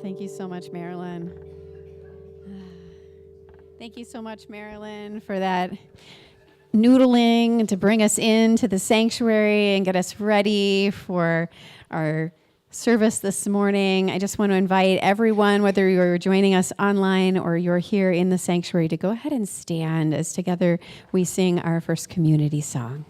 Thank you so much, Marilyn. Thank you so much, Marilyn, for that noodling to bring us into the sanctuary and get us ready for our service this morning. I just want to invite everyone, whether you're joining us online or you're here in the sanctuary, to go ahead and stand as together we sing our first community song.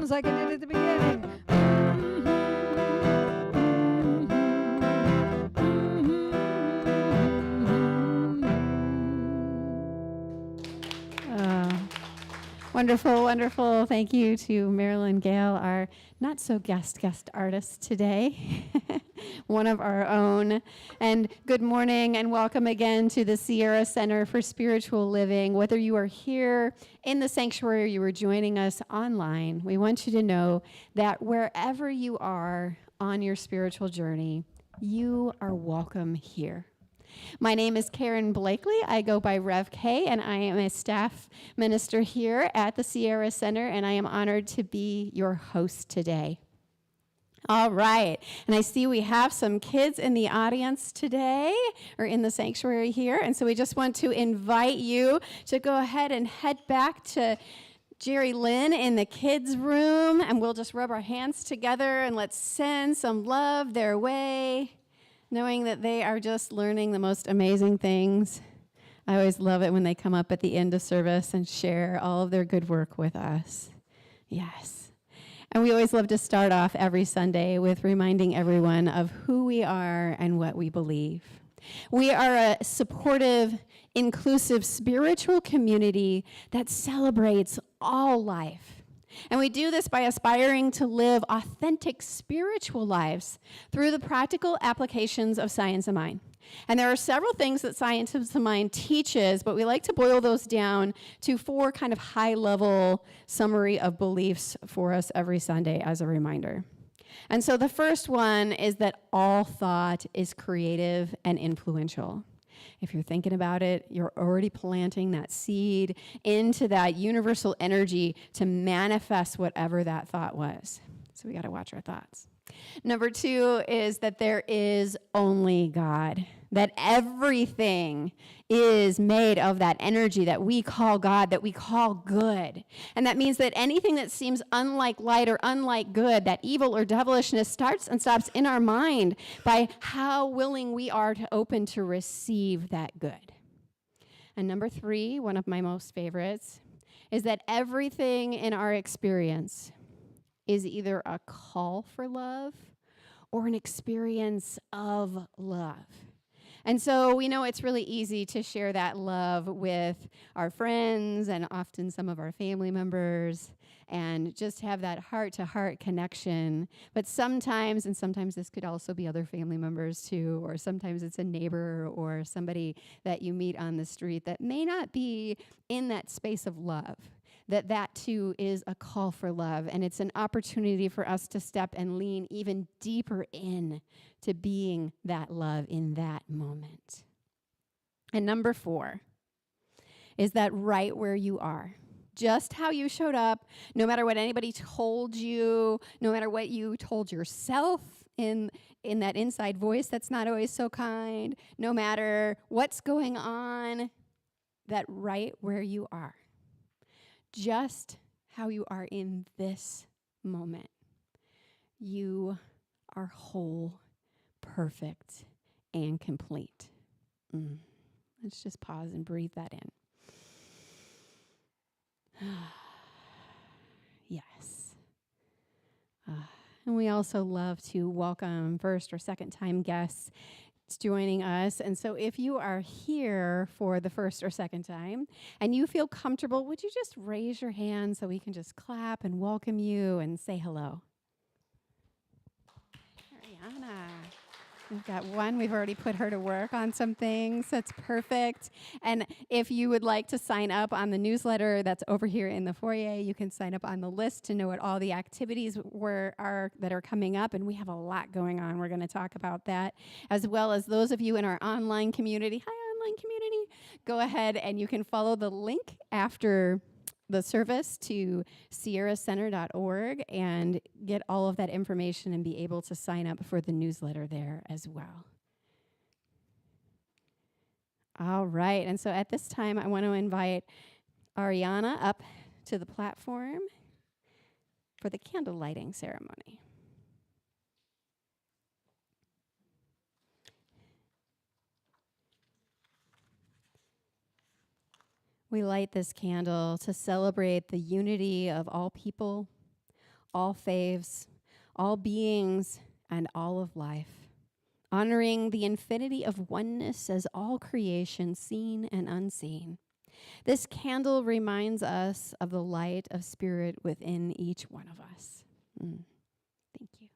Like I did at the beginning. Wonderful, wonderful. Thank you to Marilyn Gale, our not-so-guest artist today, one of our own. And good morning and welcome again to the Sierra Center for Spiritual Living. Whether you are here in the sanctuary or you are joining us online, we want you to know that wherever you are on your spiritual journey, you are welcome here. My name is Karen Blakely. I go by Rev K, and I am a staff minister here at the Sierra Center, and I am honored to be your host today. All right, and I see we have some kids in the audience today, or in the sanctuary here, and so we just want to invite you to go ahead and head back to Jerry Lynn in the kids' room, and we'll just rub our hands together and let's send some love their way, knowing that they are just learning the most amazing things. I always love it when they come up at the end of service and share all of their good work with us. Yes. And we always love to start off every Sunday with reminding everyone of who we are and what we believe. We are a supportive, inclusive, spiritual community that celebrates all life. And we do this by aspiring to live authentic spiritual lives through the practical applications of science of mind. And there are several things that science of mind teaches, but we like to boil those down to 4 kind of high-level summary of beliefs for us every Sunday as a reminder. And so the first one is that all thought is creative and influential. If you're thinking about it, you're already planting that seed into that universal energy to manifest whatever that thought was. So we got to watch our thoughts. Number 2 is that there is only God, that everything is made of that energy that we call God, that we call good. And that means that anything that seems unlike light or unlike good, that evil or devilishness starts and stops in our mind by how willing we are to open to receive that good. And number 3, one of my most favorites, is that everything in our experience is either a call for love or an experience of love. And so we know it's really easy to share that love with our friends and often some of our family members and just have that heart-to-heart connection. But sometimes, and sometimes this could also be other family members too, or sometimes it's a neighbor or somebody that you meet on the street that may not be in that space of love. That too is a call for love, and it's an opportunity for us to step and lean even deeper in to being that love in that moment. And number 4 is that right where you are, just how you showed up, no matter what anybody told you, no matter what you told yourself in that inside voice that's not always so kind, no matter what's going on, that right where you are, just how you are in this moment, you are whole, perfect, and complete. Let's just pause and breathe that in. Yes. And we also love to welcome first or second time guests joining us. And so if you are here for the first or second time and you feel comfortable, would you just raise your hand so we can just clap and welcome you and say hello? Ariana. We've got one. We've already put her to work on some things. That's perfect. And if you would like to sign up on the newsletter that's over here in the foyer, you can sign up on the list to know what all the activities that are coming up. And we have a lot going on. We're going to talk about that, as well as those of you in our online community. Hi, online community. Go ahead and you can follow the link after the service to sierracenter.org and get all of that information and be able to sign up for the newsletter there as well. All right, and so at this time, I want to invite Ariana up to the platform for the candle lighting ceremony. We light this candle to celebrate the unity of all people, all faiths, all beings, and all of life, honoring the infinity of oneness as all creation, seen and unseen. This candle reminds us of the light of spirit within each one of us. Thank you.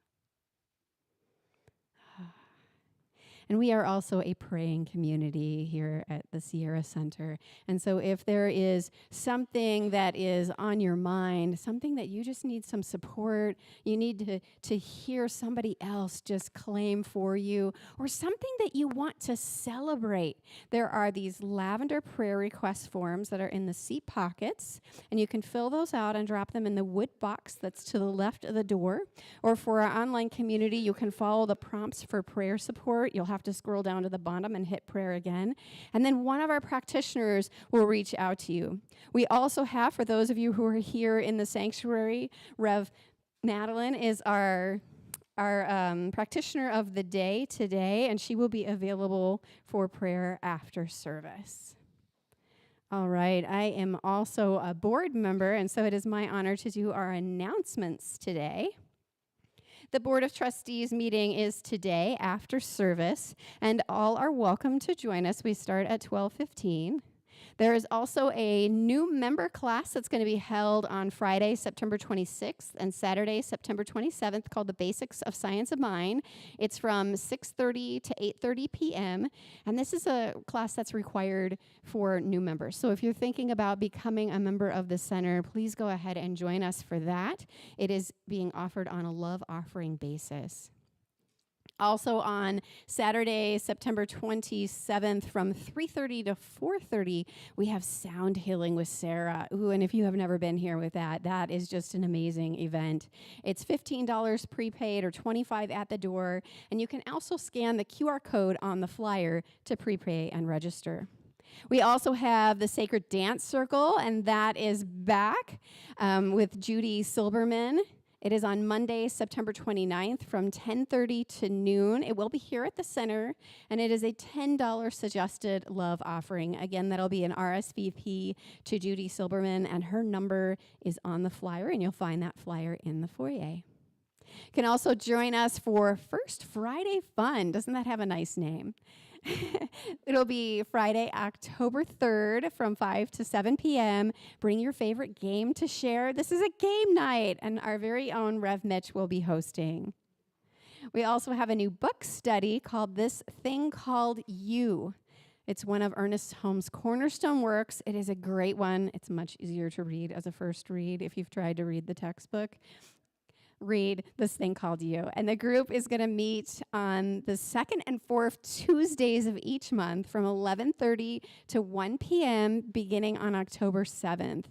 And we are also a praying community here at the Sierra Center. And so if there is something that is on your mind, something that you just need some support, you need to hear somebody else just claim for you, or something that you want to celebrate, there are these lavender prayer request forms that are in the seat pockets, and you can fill those out and drop them in the wood box that's to the left of the door. Or for our online community, you can follow the prompts for prayer support. You'll have to scroll down to the bottom and hit prayer again. And then one of our practitioners will reach out to you. We also have, for those of you who are here in the sanctuary, Rev Madeline is our practitioner of the day today, and she will be available for prayer after service. All right, I am also a board member, and so it is my honor to do our announcements today. The Board of Trustees meeting is today after service, and all are welcome to join us. We start at 12:15. There is also a new member class that's going to be held on Friday, September 26th and Saturday, September 27th, called the Basics of Science of Mind. It's from 6:30 to 8:30 p.m., and this is a class that's required for new members. So if you're thinking about becoming a member of the center, please go ahead and join us for that. It is being offered on a love offering basis. Also on Saturday, September 27th from 3:30 to 4:30, we have Sound Healing with Sarah. Ooh, and if you have never been here with that, that is just an amazing event. It's $15 prepaid or $25 at the door, and you can also scan the QR code on the flyer to prepay and register. We also have the Sacred Dance Circle, and that is back with Judy Silberman. It is on Monday, September 29th from 10:30 to noon. It will be here at the center, and it is a $10 suggested love offering. Again, that'll be an RSVP to Judy Silberman, and her number is on the flyer, and you'll find that flyer in the foyer. You can also join us for First Friday Fun. Doesn't that have a nice name? It'll be Friday, October 3rd from 5 to 7 p.m. Bring your favorite game to share. This is a game night, and our very own Rev Mitch will be hosting. We also have a new book study called This Thing Called You. It's one of Ernest Holmes' cornerstone works. It is a great one. It's much easier to read as a first read if you've tried to read the textbook. Read This Thing Called You. And the group is going to meet on the second and fourth Tuesdays of each month from 11:30 to 1 p.m. beginning on October 7th.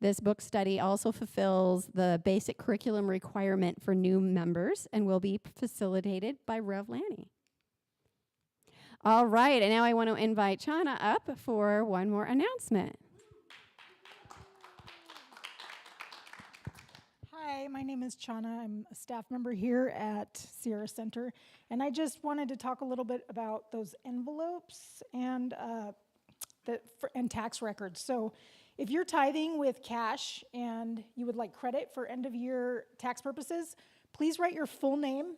This book study also fulfills the basic curriculum requirement for new members and will be facilitated by Rev Lanny. All right, and now I want to invite Chana up for one more announcement. Hi, my name is Chana. I'm a staff member here at Sierra Center, and I just wanted to talk a little bit about those envelopes and tax records. So if you're tithing with cash and you would like credit for end-of-year tax purposes, please write your full name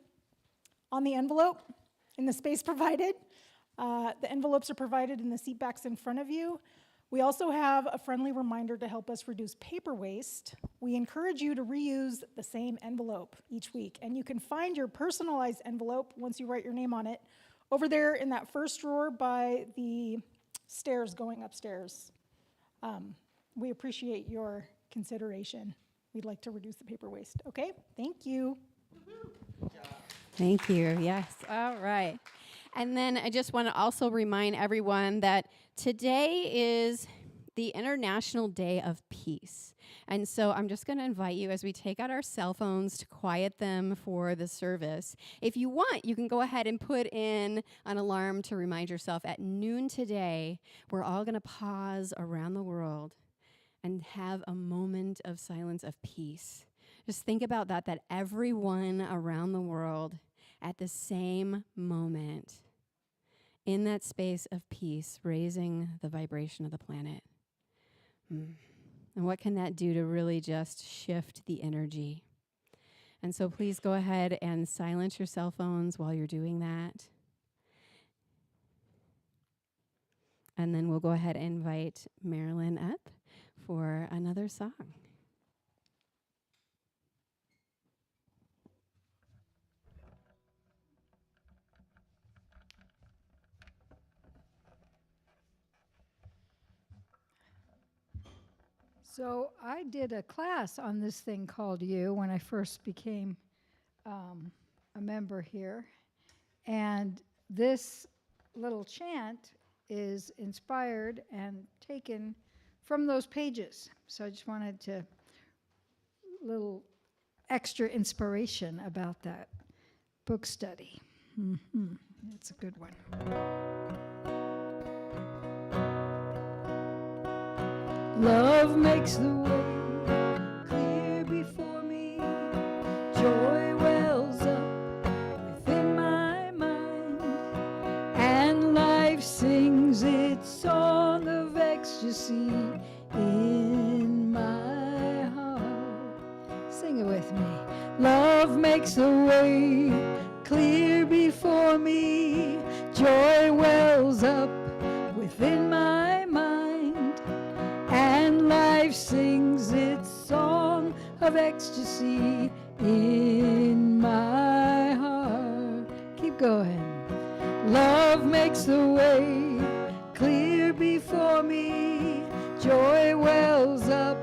on the envelope in the space provided. The envelopes are provided in the seat backs in front of you. We also have a friendly reminder to help us reduce paper waste. We encourage you to reuse the same envelope each week, and you can find your personalized envelope once you write your name on it over there in that first drawer by the stairs going upstairs. We appreciate your consideration. We'd like to reduce the paper waste. Okay, thank you. Thank you. Yes. All right. And then I just want to also remind everyone that today is the International Day of Peace. And so I'm just going to invite you as we take out our cell phones to quiet them for the service. If you want, you can go ahead and put in an alarm to remind yourself at noon today, we're all going to pause around the world and have a moment of silence of peace. Just think about that everyone around the world at the same moment, in that space of peace, raising the vibration of the planet. And what can that do to really just shift the energy? And so please go ahead and silence your cell phones while you're doing that. And then we'll go ahead and invite Marilyn up for another song. So I did a class on this thing called You when I first became a member here. And this little chant is inspired and taken from those pages. So I just wanted to, little extra inspiration about that book study. It's a good one. Love makes the way clear before me. Joy wells up within my mind, and life sings its song of ecstasy in my heart. Sing it with me. Love makes the way clear before me. Joy wells up within my mind, life sings its song of ecstasy in my heart. Keep going. Love makes the way clear before me. Joy wells up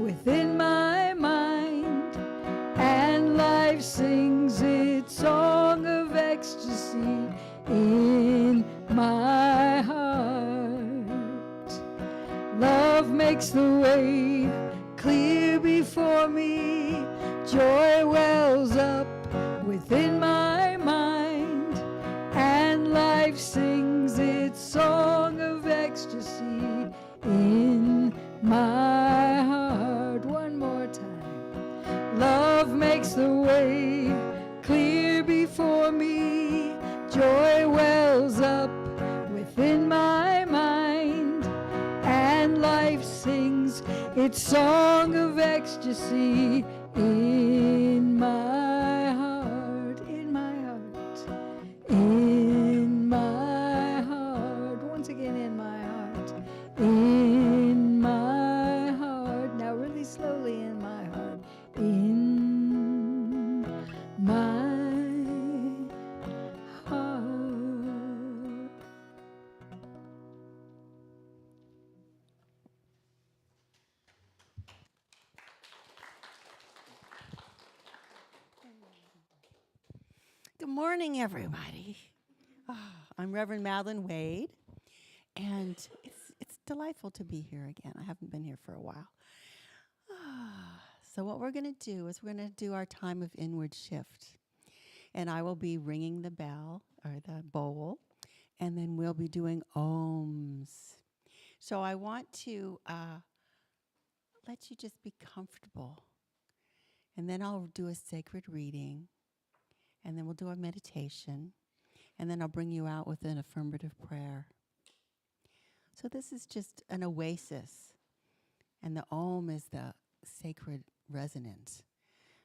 within my mind, and life sings its song of ecstasy in my heart. Love makes the way clear before me. Joy wells up within my mind, and life sings its song of ecstasy in my heart. One more time. Love makes the way clear before me. Joy wells up within my mind, and life sings its song of ecstasy in my heart, in my heart, in my heart. Once again, in my heart, in my heart. Now really slowly, in my heart, in my heart. Good morning, everybody. I'm Reverend Madeline Wade, and it's delightful to be here again. I haven't been here for a while. So what we're going to do is we're going to do our time of inward shift, and I will be ringing the bell or the bowl, and then we'll be doing ohms. So I want to let you just be comfortable, and then I'll do a sacred reading, and then we'll do a meditation. And then I'll bring you out with an affirmative prayer. So this is just an oasis, and the Om is the sacred resonance.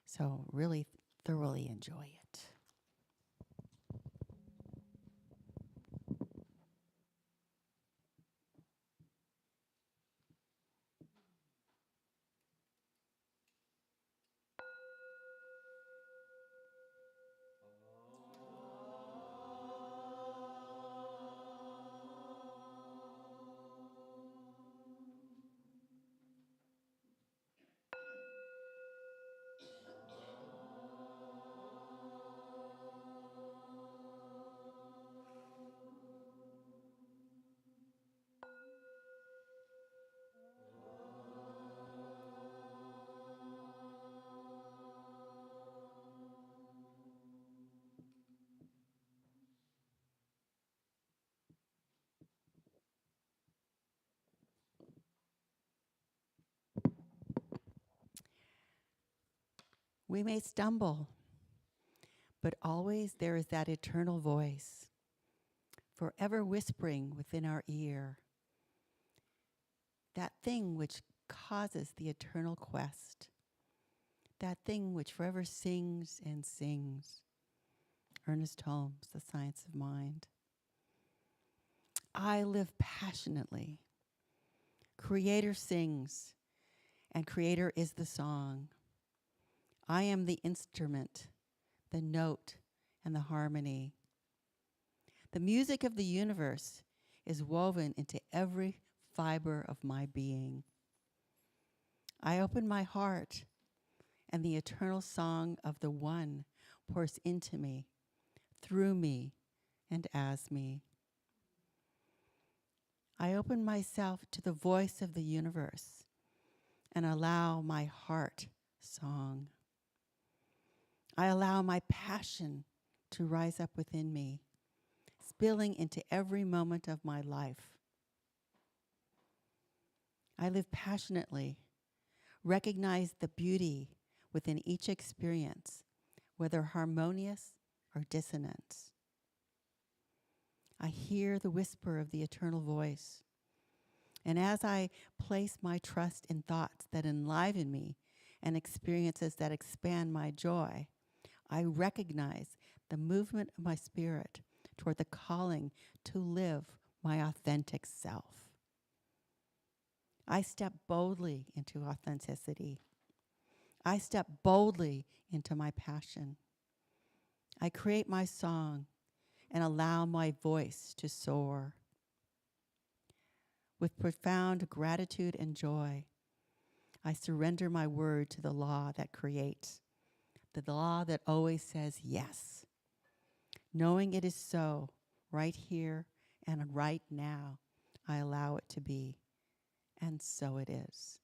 So really thoroughly enjoy it. We may stumble, but always there is that eternal voice, forever whispering within our ear, that thing which causes the eternal quest, that thing which forever sings and sings. Ernest Holmes, The Science of Mind. I live passionately. Creator sings, and Creator is the song. I am the instrument, the note, and the harmony. The music of the universe is woven into every fiber of my being. I open my heart, and the eternal song of the One pours into me, through me, and as me. I open myself to the voice of the universe and allow my heart song. I allow my passion to rise up within me, spilling into every moment of my life. I live passionately, recognize the beauty within each experience, whether harmonious or dissonance. I hear the whisper of the eternal voice, and as I place my trust in thoughts that enliven me and experiences that expand my joy, I recognize the movement of my spirit toward the calling to live my authentic self. I step boldly into authenticity. I step boldly into my passion. I create my song and allow my voice to soar. With profound gratitude and joy, I surrender my word to the law that creates, the law that always says yes. Knowing it is so, right here and right now, I allow it to be. And so it is.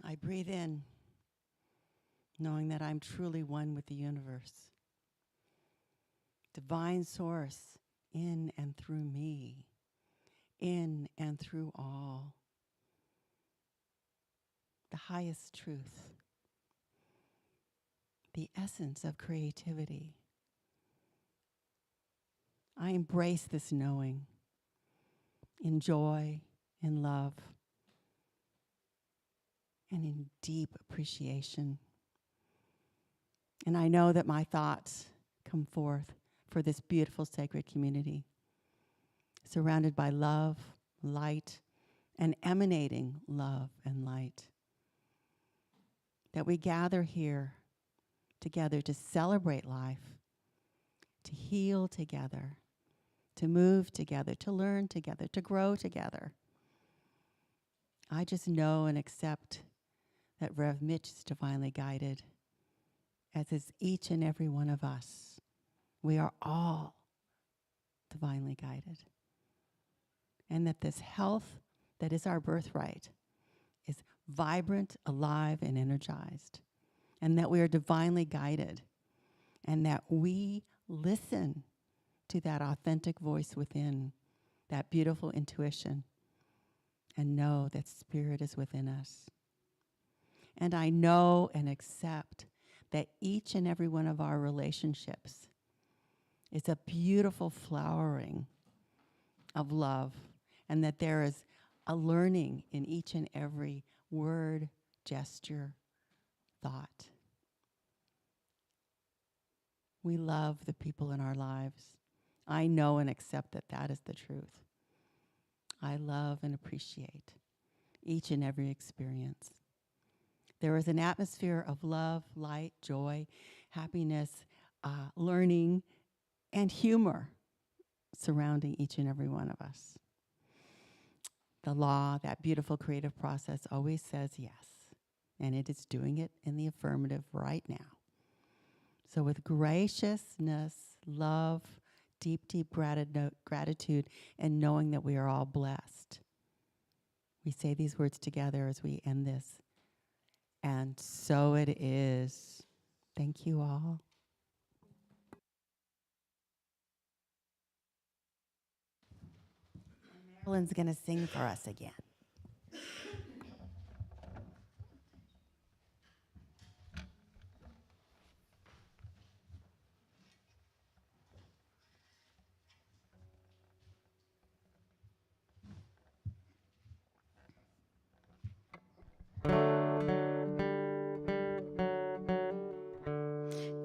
I breathe in, knowing that I'm truly one with the universe. Divine source in and through me, in and through all. The highest truth, the essence of creativity. I embrace this knowing in joy, in love, and in deep appreciation. And I know that my thoughts come forth for this beautiful sacred community, surrounded by love, light, and emanating love and light. That we gather here together to celebrate life, to heal together, to move together, to learn together, to grow together. I just know and accept that Rev Mitch is divinely guided, as is each and every one of us. We are all divinely guided. And that this health that is our birthright is vibrant, alive, and energized. And that we are divinely guided. And that we listen to that authentic voice within, that beautiful intuition, and know that spirit is within us. And I know and accept that each and every one of our relationships is a beautiful flowering of love, and that there is a learning in each and every word, gesture, thought. We love the people in our lives. I know and accept that that is the truth. I love and appreciate each and every experience. There is an atmosphere of love, light, joy, happiness, learning, and humor surrounding each and every one of us. The law, that beautiful creative process, always says yes, and it is doing it in the affirmative right now. So with graciousness, love, deep, deep gratitude, and knowing that we are all blessed, we say these words together as we end this. And so it is. Thank you all. Marilyn's going to sing for us again.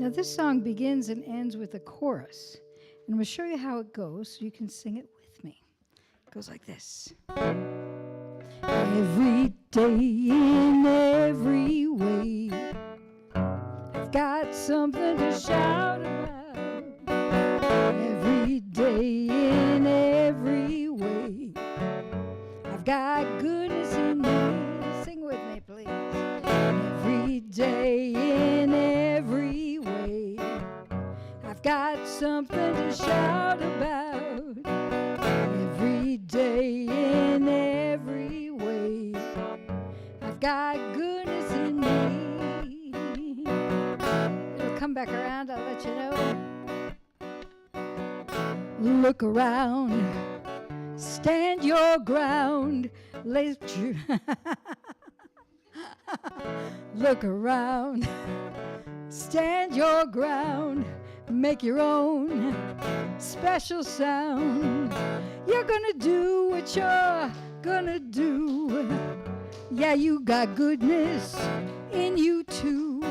Now, this song begins and ends with a chorus. And I'm going to show you how it goes so you can sing it with me. It goes like this. Every day in every way, I've got something to shout about. Every day in every way, I've got goodness in me. Sing with me, please. Every day in every way, I've got something to shout about. Every day in every way, I've got goodness in me. It'll come back around, I'll let you know. Look around, stand your ground, look around, stand your ground, make your own special sound. You're gonna do what you're gonna do. Yeah, you got goodness in you too.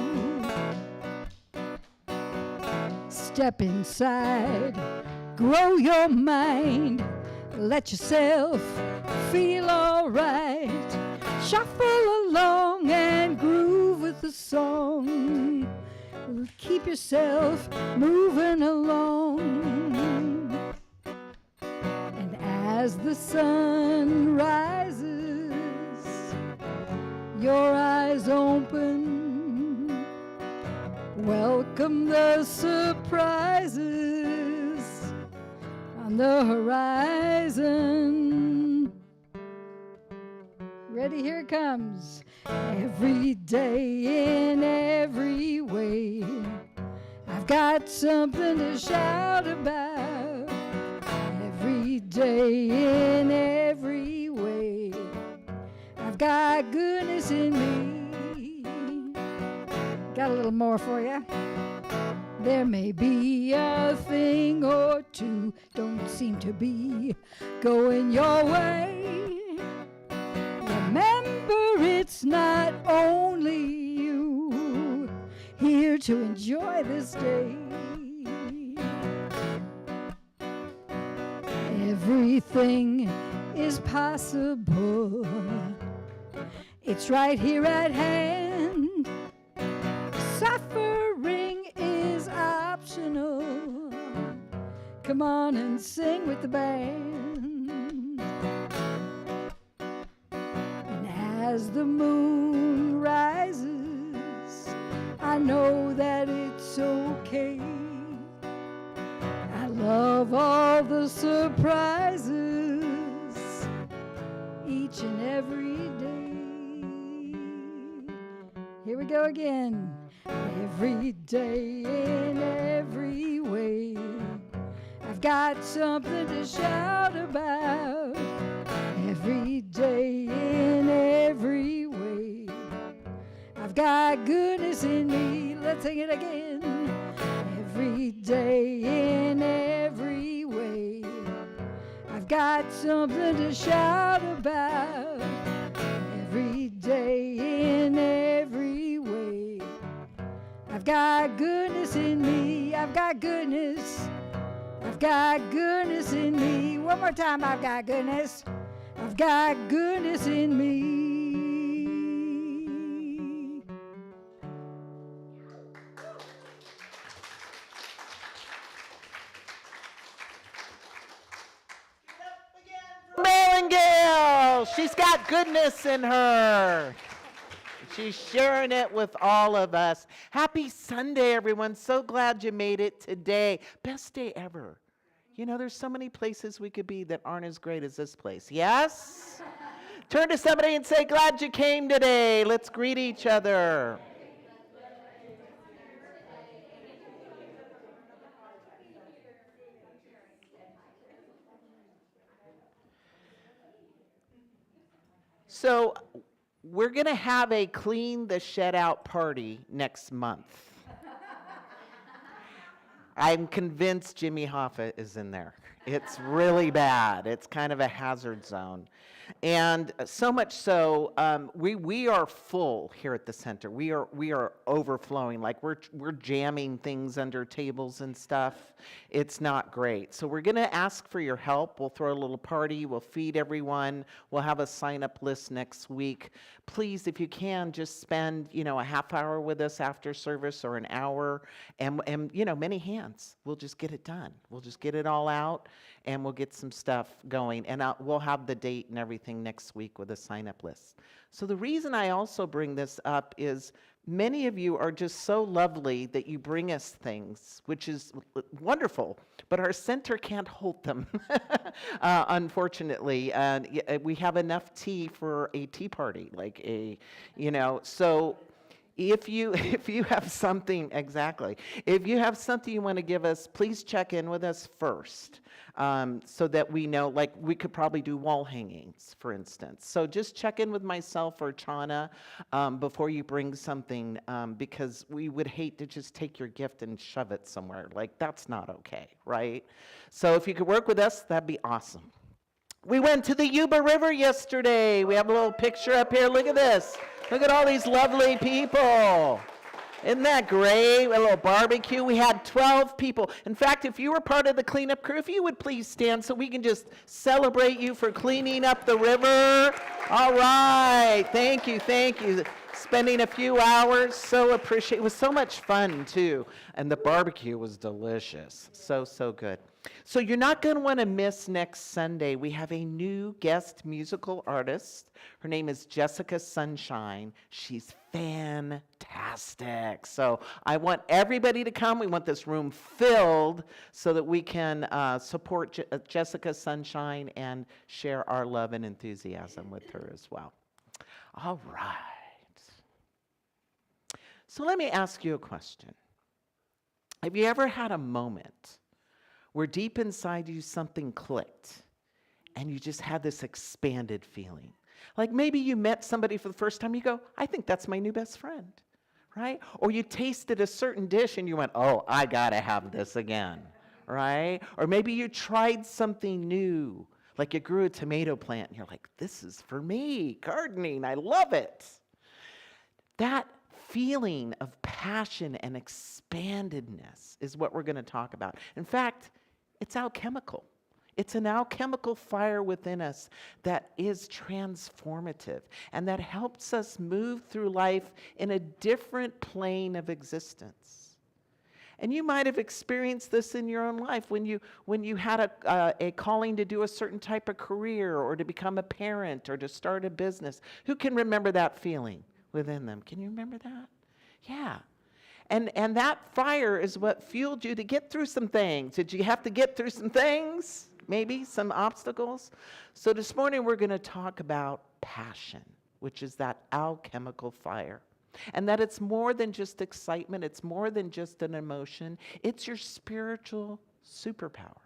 Step inside, grow your mind, let yourself feel alright. Shuffle along and groove with the song. Keep yourself moving along. And as the sun rises, your eyes open. Welcome the surprises on the horizon. Ready? Here it comes. Every day in every way, I've got something to shout about. Every day in every way, I've got goodness in me. Got a little more for you. There may be a thing or two don't seem to be going your way. Remember, it's not only you here to enjoy this day. Everything is possible. It's right here at hand. Suffering is optional. Come on and sing with the band. As the moon rises, I know that it's okay. I love all the surprises each and every day. Here we go again. Every day in every way, I've got something to shout about. Every day in every way, I've got goodness in me. Let's sing it again. Every day in every way, I've got something to shout about. Every day in every way, I've got goodness in me. I've got goodness. I've got goodness in me. One more time. I've got goodness. I've got goodness in me. She's got goodness in her. She's sharing it with all of us. Happy Sunday, everyone. So glad you made it today. Best day ever. You know, there's so many places we could be that aren't as great as this place. Yes? Turn to somebody and say, glad you came today. Let's greet each other. So we're going to have a clean the shed out party next month. I'm convinced Jimmy Hoffa is in there. It's really bad. It's kind of a hazard zone. And so much so, we are full here at the center. We are overflowing. Like we're jamming things under tables and stuff. It's not great. So we're going to ask for your help. We'll throw a little party. We'll feed everyone. We'll have a sign-up list next week. Please, if you can, just spend a half hour with us after service or an hour, and many hands. We'll just get it done. We'll just get it all out, and we'll get some stuff going. And we'll have the date and everything next week with a sign-up list. So the reason I also bring this up is many of you are just so lovely that you bring us things, which is wonderful, but our center can't hold them, unfortunately. We have enough tea for a tea party, so if you have something, if you have something you want to give us, please check in with us first, so that we know, we could probably do wall hangings, for instance. So just check in with myself or Chana before you bring something, because we would hate to just take your gift and shove it somewhere. That's not okay, right? So if you could work with us, that'd be awesome. We went to the Yuba River yesterday. We have a little picture up here. Look at this. Look at all these lovely people. Isn't that great? A little barbecue. We had 12 people. In fact, if you were part of the cleanup crew, if you would please stand so we can just celebrate you for cleaning up the river. All right. Thank you. Thank you. Spending a few hours. So appreciate it. Was so much fun, too. And the barbecue was delicious. So good. So you're not going to want to miss next Sunday. We have a new guest musical artist. Her name is Jessica Sunshine. She's fantastic. So I want everybody to come. We want this room filled so that we can support Jessica Sunshine and share our love and enthusiasm with her as well. All right. So let me ask you a question. Have you ever had a moment where deep inside you something clicked and you just had this expanded feeling? Like maybe you met somebody for the first time, you go, I think that's my new best friend, right? Or you tasted a certain dish and you went, oh, I gotta have this again, right? Or maybe you tried something new, like you grew a tomato plant and you're like, this is for me, gardening, I love it. That feeling of passion and expandedness is what we're going to talk about. In fact, it's alchemical. It's an alchemical fire within us that is transformative and that helps us move through life in a different plane of existence. And you might have experienced this in your own life when you had a calling to do a certain type of career or to become a parent or to start a business. Who can remember that feeling within them? Can you remember that? Yeah. And that fire is what fueled you to get through some things. Did you have to get through some things? Maybe some obstacles? So this morning we're going to talk about passion, which is that alchemical fire. And that it's more than just excitement. It's more than just an emotion. It's your spiritual superpower.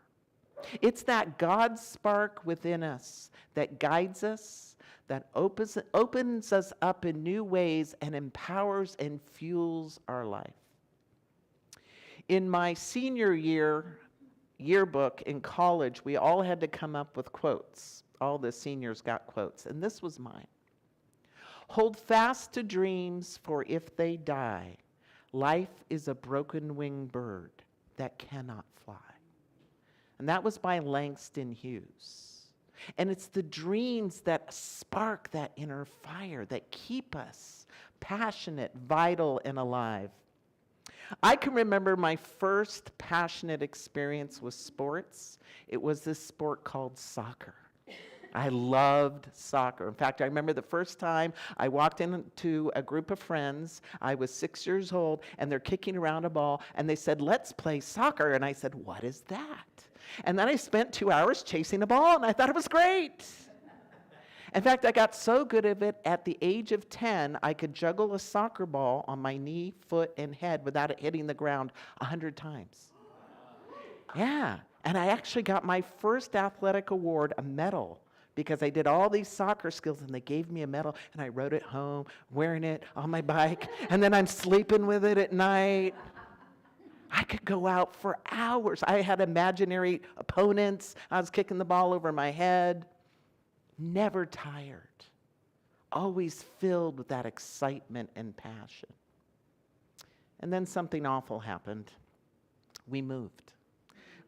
It's that God spark within us that guides us, that opens us up in new ways and empowers and fuels our life. In my senior yearbook in college, we all had to come up with quotes. All the seniors got quotes, and this was mine. Hold fast to dreams, for if they die, life is a broken-winged bird that cannot fly. And that was by Langston Hughes. And it's the dreams that spark that inner fire that keep us passionate, vital, and alive. I can remember my first passionate experience with sports. It was this sport called soccer. I loved soccer. In fact, I remember the first time I walked into a group of friends. I was 6 years old, and they're kicking around a ball, and they said, "Let's play soccer." And I said, "What is that?" And then I spent 2 hours chasing a ball, and I thought it was great. In fact, I got so good at it at the age of 10, I could juggle a soccer ball on my knee, foot, and head without it hitting the ground 100 times. Yeah, and I actually got my first athletic award, a medal, because I did all these soccer skills, and they gave me a medal, and I rode it home, wearing it on my bike, and then I'm sleeping with it at night. I could go out for hours. I had imaginary opponents. I was kicking the ball over my head. Never tired. Always filled with that excitement and passion. And then something awful happened. We moved.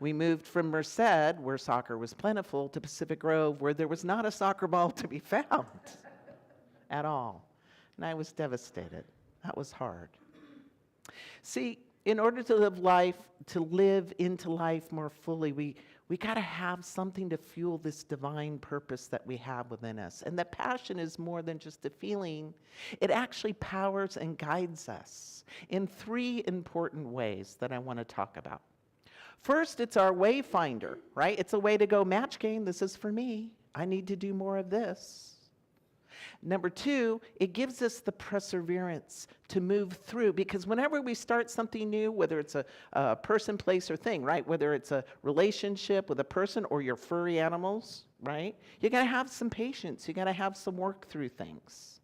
We moved from Merced, where soccer was plentiful, to Pacific Grove, where there was not a soccer ball to be found at all. And I was devastated. That was hard. See, in order to live into life more fully, we got to have something to fuel this divine purpose that we have within us. And that passion is more than just a feeling. It actually powers and guides us in 3 important ways that I want to talk about. First, it's our wayfinder, right? It's a way to go, match game, this is for me. I need to do more of this. Number 2, it gives us the perseverance to move through, because whenever we start something new, whether it's a person, place, or thing, right? Whether it's a relationship with a person or your furry animals, right? You gotta have some patience. You gotta have some work through things.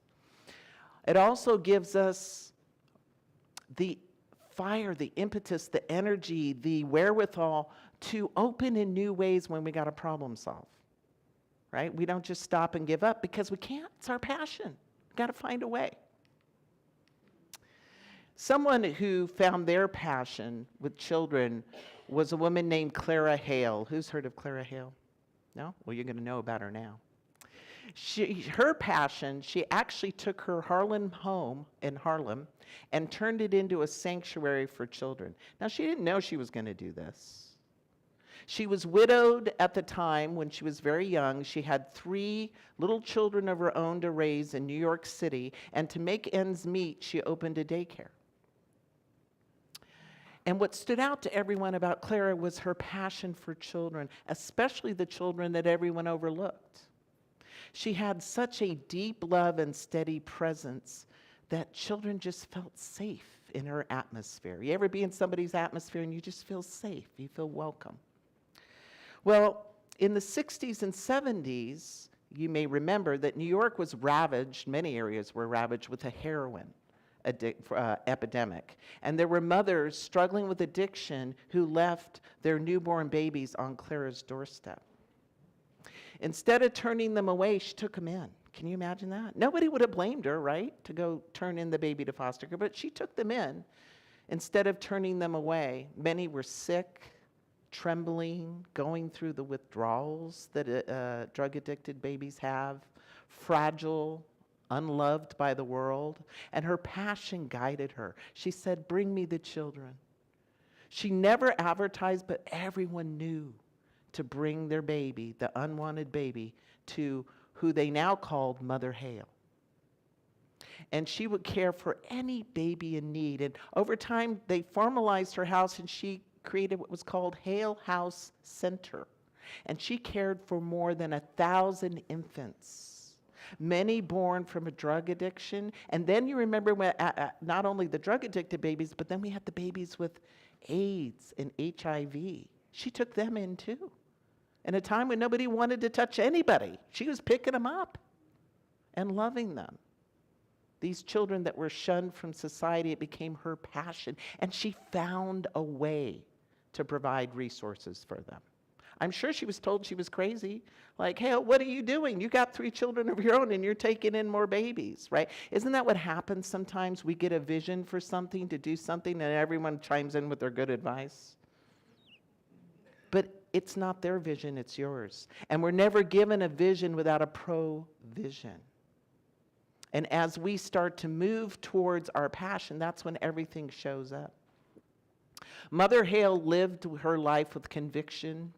It also gives us the fire, the impetus, the energy, the wherewithal to open in new ways when we got a problem solve. Right? We don't just stop and give up because we can't. It's our passion. We've got to find a way. Someone who found their passion with children was a woman named Clara Hale. Who's heard of Clara Hale? No? Well, you're going to know about her now. Her passion, she actually took her Harlem home in Harlem and turned it into a sanctuary for children. Now, she didn't know she was going to do this. She was widowed at the time when she was very young. She had 3 little children of her own to raise in New York City, and to make ends meet, she opened a daycare. And what stood out to everyone about Clara was her passion for children, especially the children that everyone overlooked. She had such a deep love and steady presence that children just felt safe in her atmosphere. You ever be in somebody's atmosphere and you just feel safe, you feel welcome? Well, in the 60s and 70s, you may remember that New York was ravaged, many areas were ravaged with a heroin epidemic. And there were mothers struggling with addiction who left their newborn babies on Clara's doorstep. Instead of turning them away, she took them in. Can you imagine that? Nobody would have blamed her, right, to go turn in the baby to foster care, but she took them in. Instead of turning them away, many were sick, trembling, going through the withdrawals that drug-addicted babies have, fragile, unloved by the world, and her passion guided her. She said, "Bring me the children." She never advertised, but everyone knew to bring their baby, the unwanted baby, to who they now called Mother Hale. And she would care for any baby in need. And over time, they formalized her house, and she created what was called Hale House Center. And she cared for more than 1,000 infants, many born from a drug addiction. And then you remember when, not only the drug-addicted babies, but then we had the babies with AIDS and HIV. She took them in too. In a time when nobody wanted to touch anybody, she was picking them up and loving them. These children that were shunned from society, it became her passion, and she found a way to provide resources for them. I'm sure she was told she was crazy. Like, "Hey, what are you doing? You got 3 children of your own and you're taking in more babies," right? Isn't that what happens sometimes? We get a vision for something, to do something, and everyone chimes in with their good advice. But it's not their vision, it's yours. And we're never given a vision without a provision. And as we start to move towards our passion, that's when everything shows up. Mother Hale lived her life with conviction,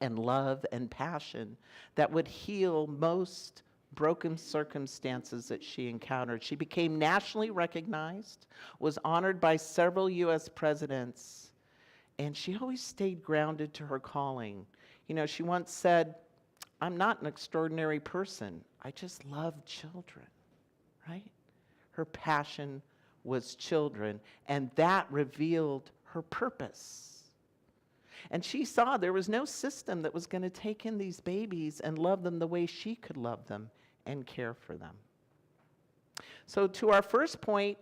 and love and passion that would heal most broken circumstances that she encountered. She became nationally recognized, was honored by several U.S. presidents, and she always stayed grounded to her calling. You know, she once said, "I'm not an extraordinary person. I just love children," right? Her passion was children, and that revealed her purpose. And she saw there was no system that was going to take in these babies and love them the way she could love them and care for them. So to our first point,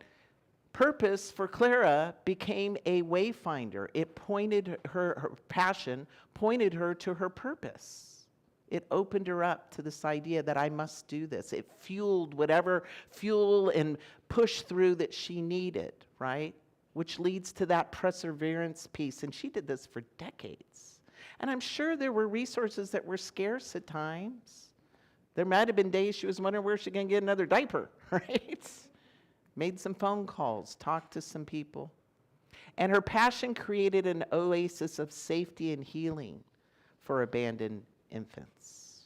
purpose for Clara became a wayfinder. It pointed her passion pointed her to her purpose. It opened her up to this idea that I must do this. It fueled whatever fuel and push through that she needed, right? Which leads to that perseverance piece. And she did this for decades. And I'm sure there were resources that were scarce at times. There might have been days she was wondering where she going to get another diaper, right? Made some phone calls, talked to some people. And her passion created an oasis of safety and healing for abandoned infants.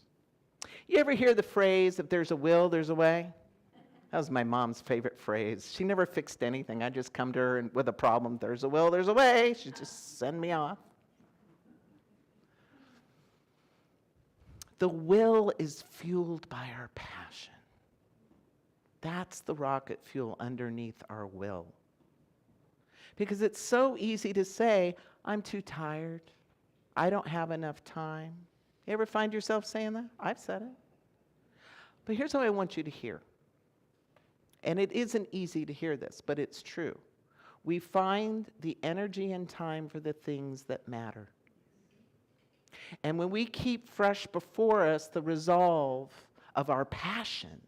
You ever hear the phrase, if there's a will, there's a way? That was my mom's favorite phrase. She never fixed anything. I just come to her and with a problem, there's a will, there's a way. She'd just send me off. The will is fueled by our passion. That's the rocket fuel underneath our will. Because it's so easy to say, I'm too tired. I don't have enough time. You ever find yourself saying that? I've said it. But here's what I want you to hear. And it isn't easy to hear this, but it's true. We find the energy and time for the things that matter. And when we keep fresh before us the resolve of our passion,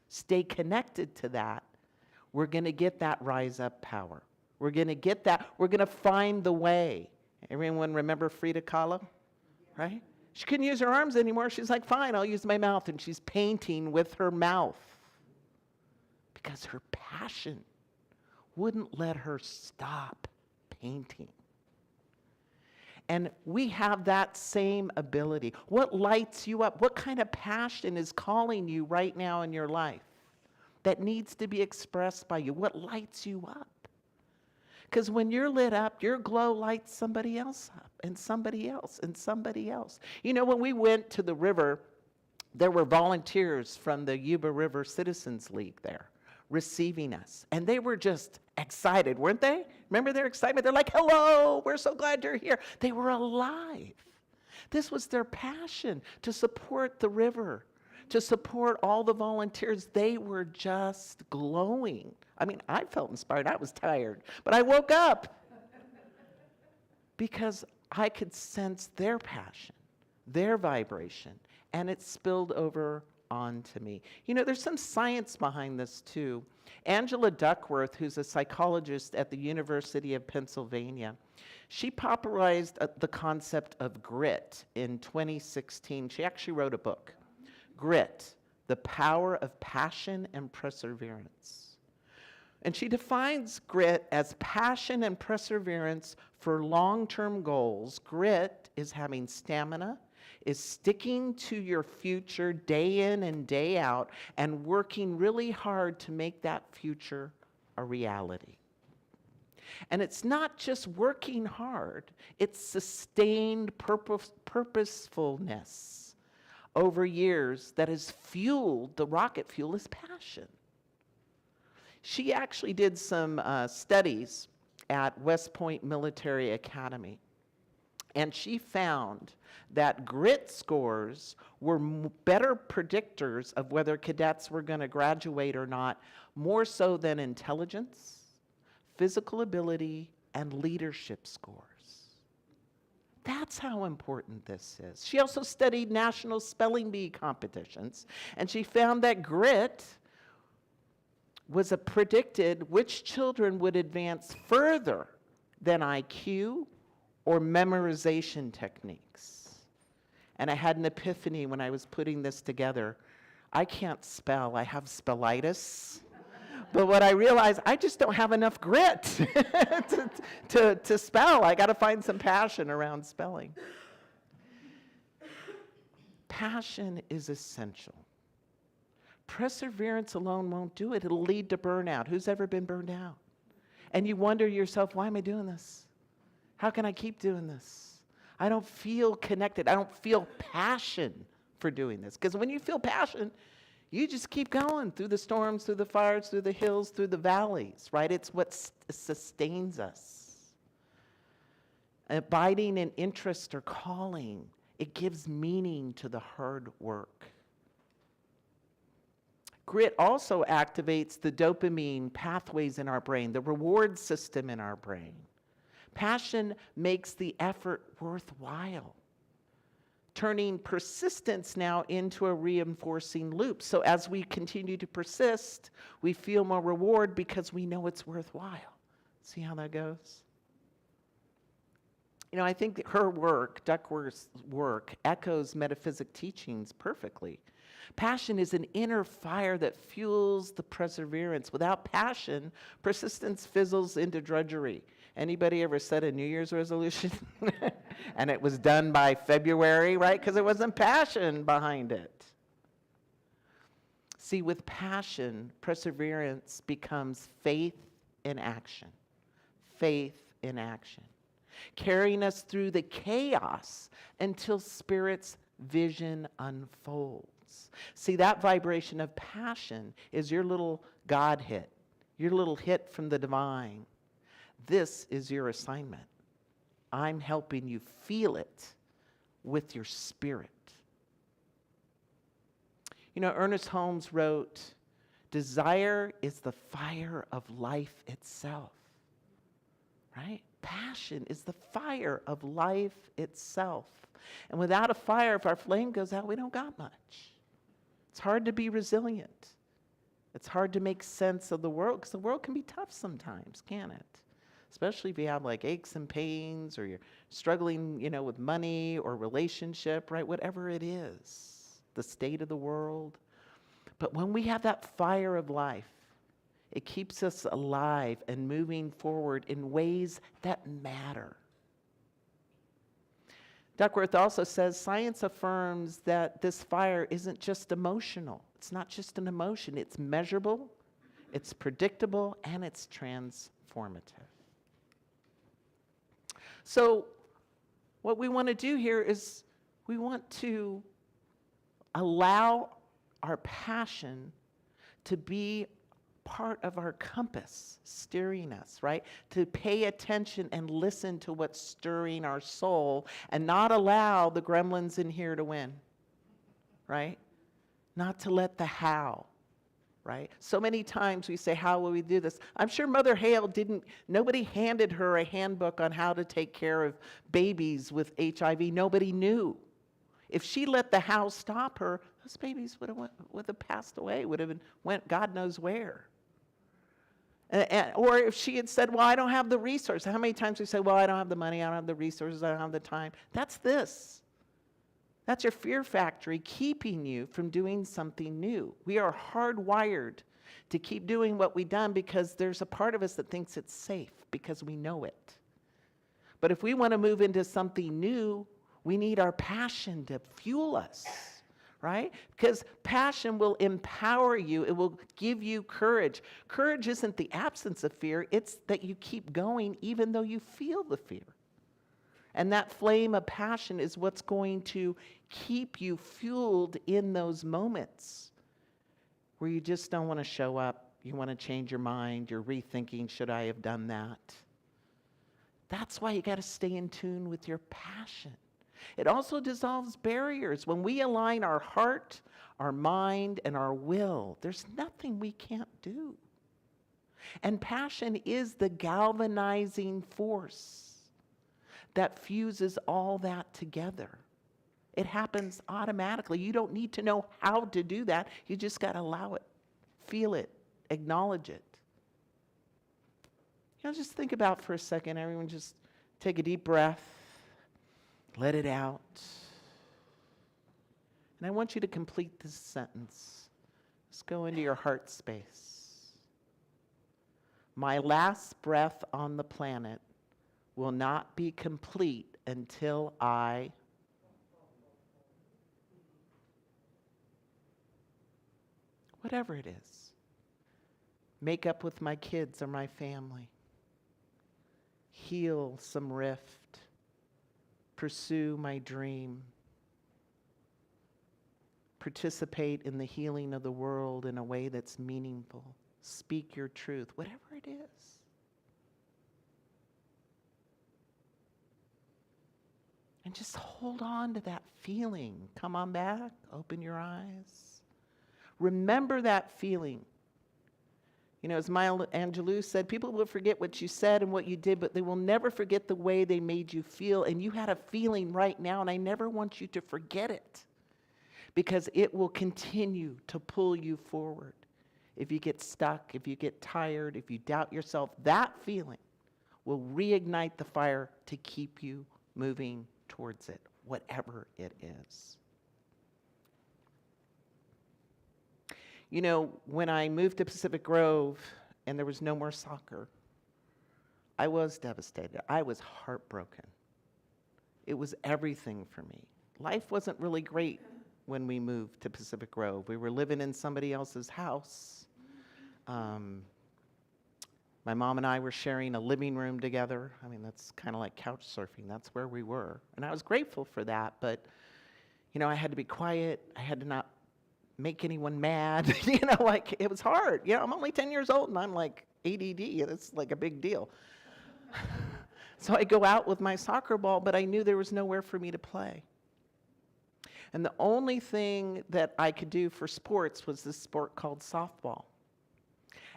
stay connected to that, we're going to get that rise up power. We're going to get that. We're going to find the way. Everyone remember Frida Kahlo? Right? She couldn't use her arms anymore. She's like, fine, I'll use my mouth. And she's painting with her mouth because her passion wouldn't let her stop painting. And we have that same ability. What lights you up? What kind of passion is calling you right now in your life that needs to be expressed by you? What lights you up? Because when you're lit up, your glow lights somebody else up, and somebody else, and somebody else. You know, when we went to the river, there were volunteers from the Yuba River Citizens League there receiving us. And they were just excited, weren't they? Remember their excitement? They're like, hello, we're so glad you're here. They were alive. This was their passion, to support the river, to support all the volunteers. They were just glowing. I mean, I felt inspired. I was tired, but I woke up because I could sense their passion, their vibration, and it spilled over onto me. You know, there's some science behind this too. Angela Duckworth, who's a psychologist at the University of Pennsylvania, she popularized the concept of grit in 2016. She actually wrote a book, Grit, The Power of Passion and Perseverance. And she defines grit as passion and perseverance for long-term goals. Grit is having stamina, is sticking to your future day in and day out and working really hard to make that future a reality. And it's not just working hard, it's sustained purposefulness over years that has fueled, the rocket fuel is passion. She actually did some studies at West Point Military Academy. And she found that grit scores were better predictors of whether cadets were going to graduate or not, more so than intelligence, physical ability, and leadership scores. That's how important this is. She also studied national spelling bee competitions, and she found that grit was predicted which children would advance further than IQ or memorization techniques. And I had an epiphany when I was putting this together. I can't spell, I have spellitis. But what I realized, I just don't have enough grit to spell. I gotta find some passion around spelling. Passion is essential. Perseverance alone won't do it. It'll lead to burnout. Who's ever been burned out? And you wonder to yourself, why am I doing this? How can I keep doing this? I don't feel connected. I don't feel passion for doing this. Because when you feel passion, you just keep going through the storms, through the fires, through the hills, through the valleys, right? It's what sustains us. Abiding in interest or calling, it gives meaning to the hard work. Grit also activates the dopamine pathways in our brain, the reward system in our brain. Passion makes the effort worthwhile, turning persistence now into a reinforcing loop. So as we continue to persist, we feel more reward because we know it's worthwhile. See how that goes? You know, I think that her work, Duckworth's work, echoes metaphysic teachings perfectly. Passion is an inner fire that fuels the perseverance. Without passion, persistence fizzles into drudgery. Anybody ever set a New Year's resolution and it was done by February, right? Because there wasn't passion behind it. See, with passion, perseverance becomes faith in action. Faith in action. Carrying us through the chaos until Spirit's vision unfolds. See, that vibration of passion is your little God hit, your little hit from the divine. This is your assignment. I'm helping you feel it with your spirit. You know, Ernest Holmes wrote, "Desire is the fire of life itself." Right? Passion is the fire of life itself. And without a fire, if our flame goes out, we don't got much. It's hard to be resilient. It's hard to make sense of the world, because the world can be tough sometimes, can't it? Especially if you have like aches and pains, or you're struggling, you know, with money or relationship, right? Whatever it is, the state of the world. But when we have that fire of life, it keeps us alive and moving forward in ways that matter. Duckworth also says science affirms that this fire isn't just emotional. It's not just an emotion. It's measurable, it's predictable, and it's transformative. So what we want to do here is we want to allow our passion to be part of our compass, steering us, right? To pay attention and listen to what's stirring our soul and not allow the gremlins in here to win, right? Not to let the how, right? So many times we say, how will we do this? I'm sure Mother Hale nobody handed her a handbook on how to take care of babies with HIV. Nobody knew. If she let the how stop her, those babies would have passed away, went God knows where. Or if she had said, well, I don't have the resources. How many times we say, well, I don't have the money, I don't have the resources, I don't have the time. That's this. That's your fear factory keeping you from doing something new. We are hardwired to keep doing what we've done because there's a part of us that thinks it's safe because we know it. But if we want to move into something new, we need our passion to fuel us. Right? Because passion will empower you. It will give you courage. Courage isn't the absence of fear. It's that you keep going even though you feel the fear. And that flame of passion is what's going to keep you fueled in those moments where you just don't want to show up. You want to change your mind. You're rethinking, should I have done that? That's why you got to stay in tune with your passion. It also dissolves barriers. When we align our heart, our mind, and our will, there's nothing we can't do. And passion is the galvanizing force that fuses all that together. It happens automatically. You don't need to know how to do that. You just got to allow it, feel it, acknowledge it. You know, just think about for a second. Everyone just take a deep breath. Let it out. And I want you to complete this sentence. Just go into your heart space. My last breath on the planet will not be complete until I... whatever it is. Make up with my kids or my family. Heal some rift. Pursue my dream. Participate in the healing of the world in a way that's meaningful. Speak your truth, whatever it is. And just hold on to that feeling. Come on back, open your eyes. Remember that feeling. You know, as Maya Angelou said, people will forget what you said and what you did, but they will never forget the way they made you feel. And you had a feeling right now, and I never want you to forget it, because it will continue to pull you forward. If you get stuck, if you get tired, if you doubt yourself, that feeling will reignite the fire to keep you moving towards it, whatever it is. You know, when I moved to Pacific Grove and there was no more soccer, I was devastated. I was heartbroken. It was everything for me. Life wasn't really great when we moved to Pacific Grove. We were living in somebody else's house. My mom and I were sharing a living room together. I mean, that's kind of like couch surfing. That's where we were. And I was grateful for that, but, you know, I had to be quiet. I had to not make anyone mad. You know, like, it was hard. You know, I'm only 10 years old, and I'm like ADD. It's like a big deal. So I go out with my soccer ball, but I knew there was nowhere for me to play. And the only thing that I could do for sports was this sport called softball.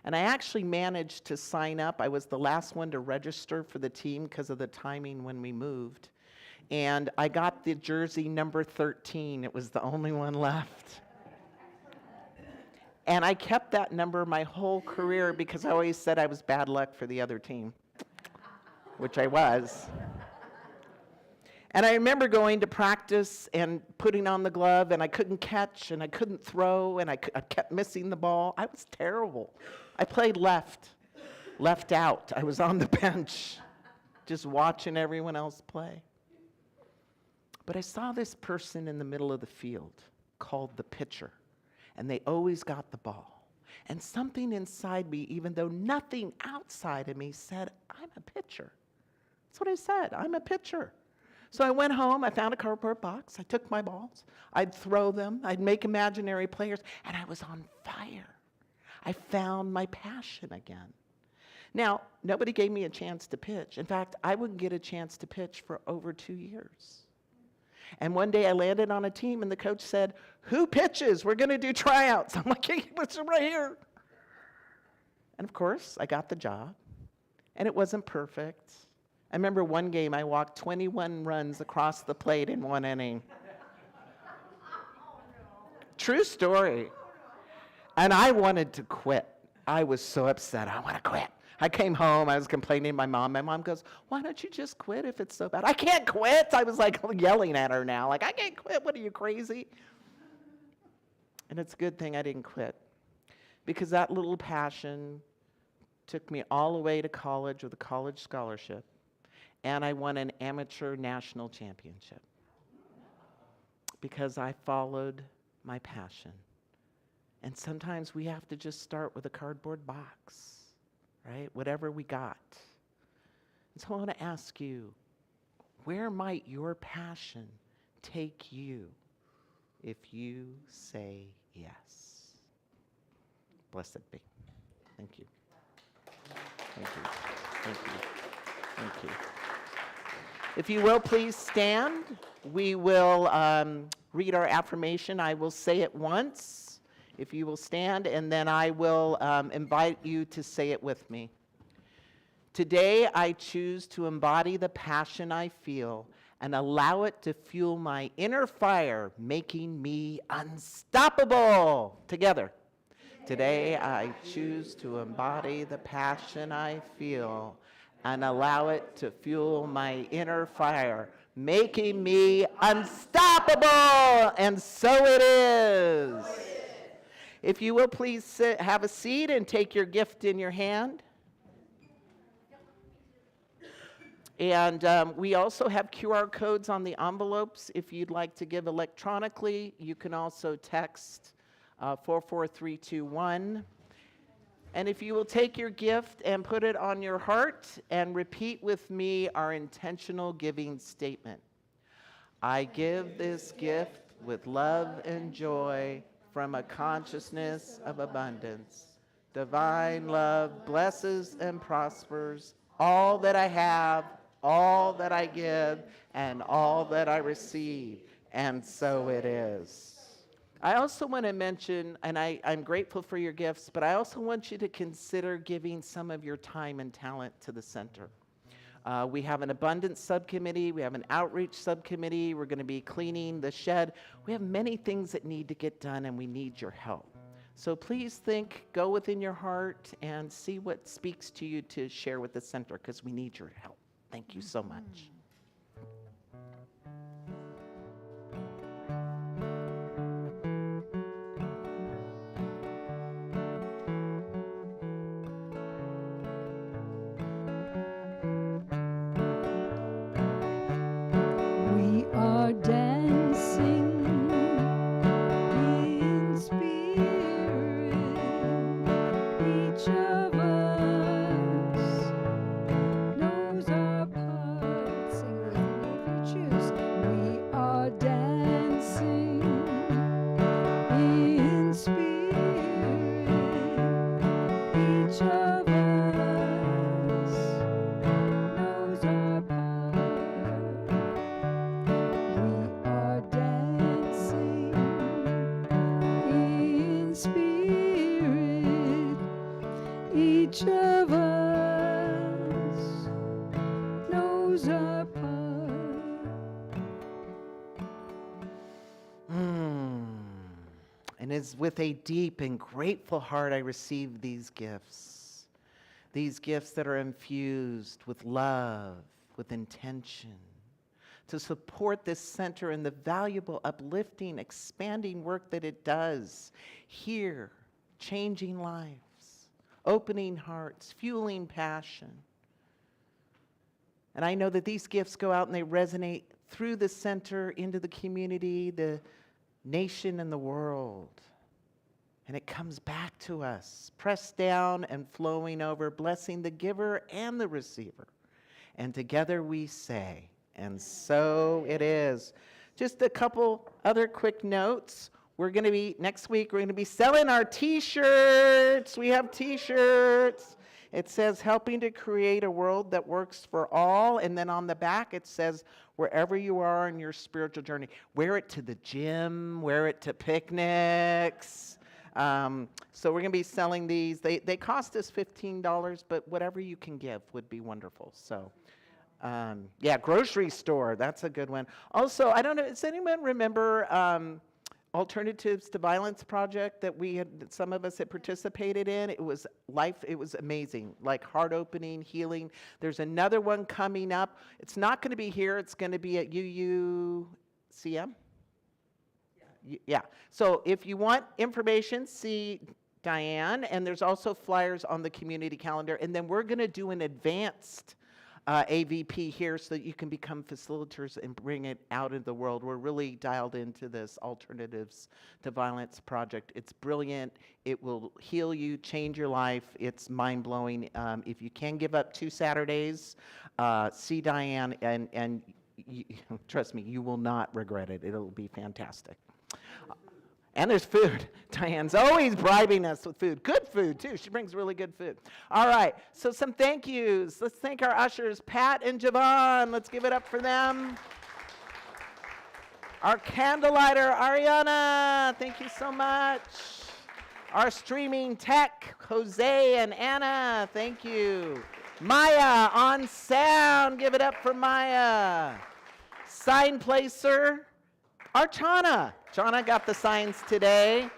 And I actually managed to sign up. I was the last one to register for the team because of the timing when we moved. And I got the jersey number 13. It was the only one left. And I kept that number my whole career because I always said I was bad luck for the other team, which I was. And I remember going to practice and putting on the glove, and I couldn't catch, and I couldn't throw, and I kept missing the ball. I was terrible. I played left out. I was on the bench, just watching everyone else play. But I saw this person in the middle of the field called the pitcher, and they always got the ball. And something inside me, even though nothing outside of me, said, I'm a pitcher. That's what I said, I'm a pitcher. So I went home, I found a cardboard box, I took my balls, I'd throw them, I'd make imaginary players, and I was on fire. I found my passion again. Now, nobody gave me a chance to pitch. In fact, I wouldn't get a chance to pitch for over 2 years. And one day I landed on a team and the coach said, who pitches? We're gonna do tryouts. I'm like, hey, what's right here? And of course, I got the job, and it wasn't perfect. I remember one game I walked 21 runs across the plate in one inning. True story. And I wanted to quit. I was so upset. I want to quit. I came home. I was complaining to my mom. My mom goes, why don't you just quit if it's so bad? I can't quit. I was like yelling at her now. Like, I can't quit. What are you, crazy? And it's a good thing I didn't quit, because that little passion took me all the way to college with a college scholarship. And I won an amateur national championship because I followed my passion. And sometimes we have to just start with a cardboard box, right? Whatever we got. And so I want to ask you, where might your passion take you if you say yes? Blessed be. Thank you. Thank you. Thank you. Thank you. If you will, please stand. We will read our affirmation. I will say it once. If you will stand, and then I will invite you to say it with me. Today, I choose to embody the passion I feel and allow it to fuel my inner fire, making me unstoppable. Together. Today, I choose to embody the passion I feel and allow it to fuel my inner fire, making me unstoppable. And so it is. If you will, please sit, have a seat and take your gift in your hand. And we also have QR codes on the envelopes. If you'd like to give electronically, you can also text 44321. And if you will take your gift and put it on your heart and repeat with me our intentional giving statement. I give this gift with love and joy from a consciousness of abundance. Divine love blesses and prospers all that I have, all that I give, and all that I receive. And so it is. I also want to mention, and I'm grateful for your gifts, but I also want you to consider giving some of your time and talent to the center. We have an abundance subcommittee. We have an outreach subcommittee. We're going to be cleaning the shed. We have many things that need to get done, and we need your help. So please think, go within your heart, and see what speaks to you to share with the center, because we need your help. Thank you so much. We are dancing in spirit, each of us knows our part. Sing with me if you choose. We are dancing in spirit, each of us knows our part. We are dancing in spirit. Each of us knows our part. And it's with a deep and grateful heart I receive these gifts that are infused with love, with intention, to support this center and the valuable, uplifting, expanding work that it does here, changing lives, opening hearts, fueling passion. And I know that these gifts go out and they resonate through the center into the community, the nation, and the world. And it comes back to us, pressed down and flowing over, blessing the giver and the receiver. And together we say, and so it is. Just a couple other quick notes. Next week, we're going to be selling our t-shirts. We have t-shirts. It says, helping to create a world that works for all. And then on the back, it says, wherever you are in your spiritual journey, wear it to the gym, wear it to picnics. So we're going to be selling these. They cost us $15, but whatever you can give would be wonderful. So, grocery store, that's a good one. Also, I don't know, does anyone remember Alternatives to Violence project that some of us had participated in? It was amazing, like heart-opening, healing. There's another one coming up. It's not going to be here. It's going to be at UUCM. Yeah. So if you want information, see Diane, and there's also flyers on the community calendar. And then we're going to do an advanced AVP here so that you can become facilitators and bring it out into the world. We're really dialed into this Alternatives to Violence project. It's brilliant. It will heal you, change your life. It's mind-blowing. If you can give up 2 Saturdays, see Diane, and trust me, you will not regret it. It'll be fantastic. And there's food. Diane's always bribing us with food. Good food, too. She brings really good food. All right, so some thank yous. Let's thank our ushers, Pat and Javon. Let's give it up for them. Our candlelighter, Ariana. Thank you so much. Our streaming tech, Jose and Anna. Thank you. Maya on sound. Give it up for Maya. Sign placer, our Chana. Chana got the signs today.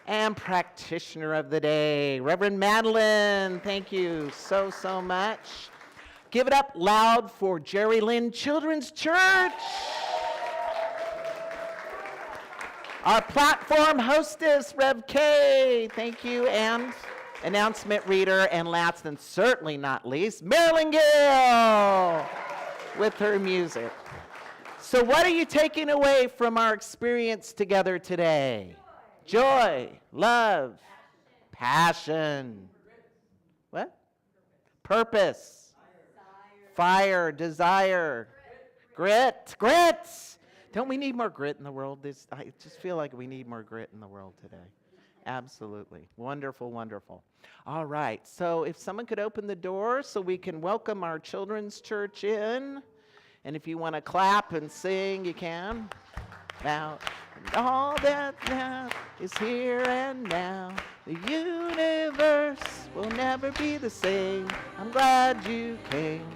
And practitioner of the day, Reverend Madeline. Thank you so, so much. Give it up loud for Jerry Lynn Children's Church. Our platform hostess, Rev K. Thank you. And announcement reader, and last and certainly not least, Marilyn Gale with her music. So what are you taking away from our experience together today? joy, love, passion. What? Purpose, fire, desire, grit. Don't we need more grit in the world? I just feel like we need more grit in the world today. Absolutely. Wonderful, wonderful. All right. So if someone could open the door so we can welcome our children's church in. And if you want to clap and sing, you can. Now, all that now is here and now. The universe will never be the same. I'm glad you came.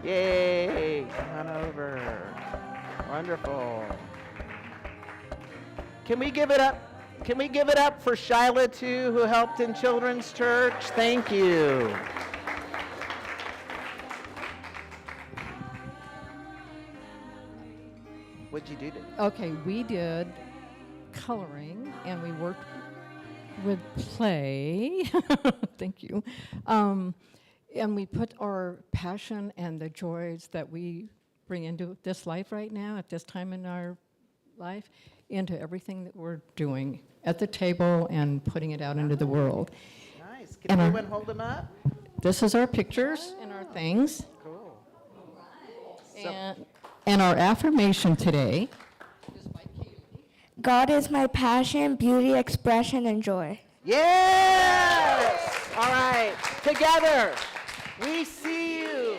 Yay, come on over. Wonderful. Can we give it up? Can we give it up for Shyla, too, who helped in children's church? Thank you. What'd you do today? Okay, we did coloring and we worked with play. Thank you. And we put our passion and the joys that we bring into this life right now, at this time in our life, into everything that we're doing at the table and putting it out into the world. Nice. Can And everyone hold them up? This is our pictures and our things. Cool. And our affirmation today is by Kaylee. God is my passion, beauty, expression, and joy. Yes! All right. Together. We see you.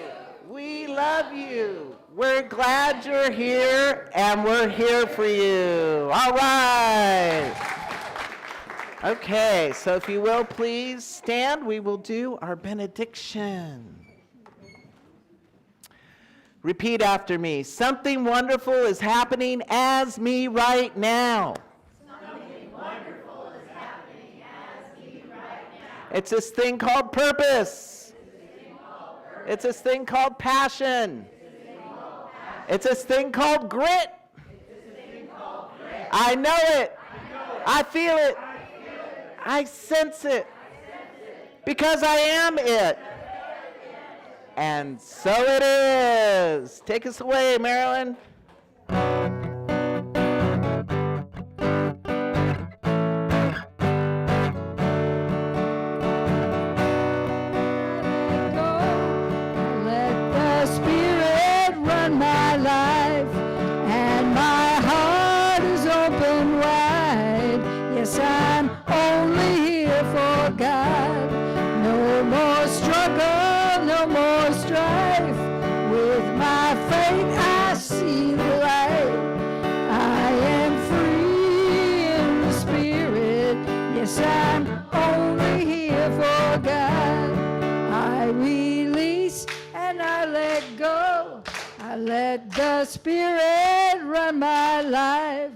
We love you. We're glad you're here, and we're here for you. All right. Okay, so if you will please stand, we will do our benediction. Repeat after me. Something wonderful is happening as me right now. Something wonderful is happening as me right now. It's this thing called purpose. It's this thing called passion. It's this thing called grit. I know it. I feel it. I sense it. Because I am it. And so it is. Take us away, Marilyn. Let the Spirit run my life, and my heart is open wide. Yes, I'm only here for God. No more struggle, no more strife. With my faith, I see the light. I am free in the Spirit. Yes, I'm only here for God. I release and I let go. I let the Spirit run my life,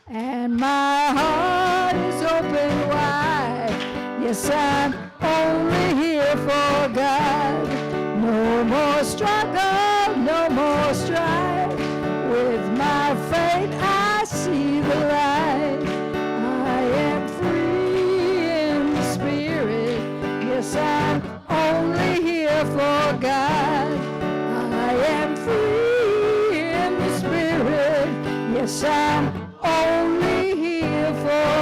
and my heart is open wide. Yes, I'm only here for God. No more struggle, no more strife. With my faith, I see the light. I am free in the Spirit. Yes, I'm only here for God. I am free in the Spirit. Yes, I'm only here for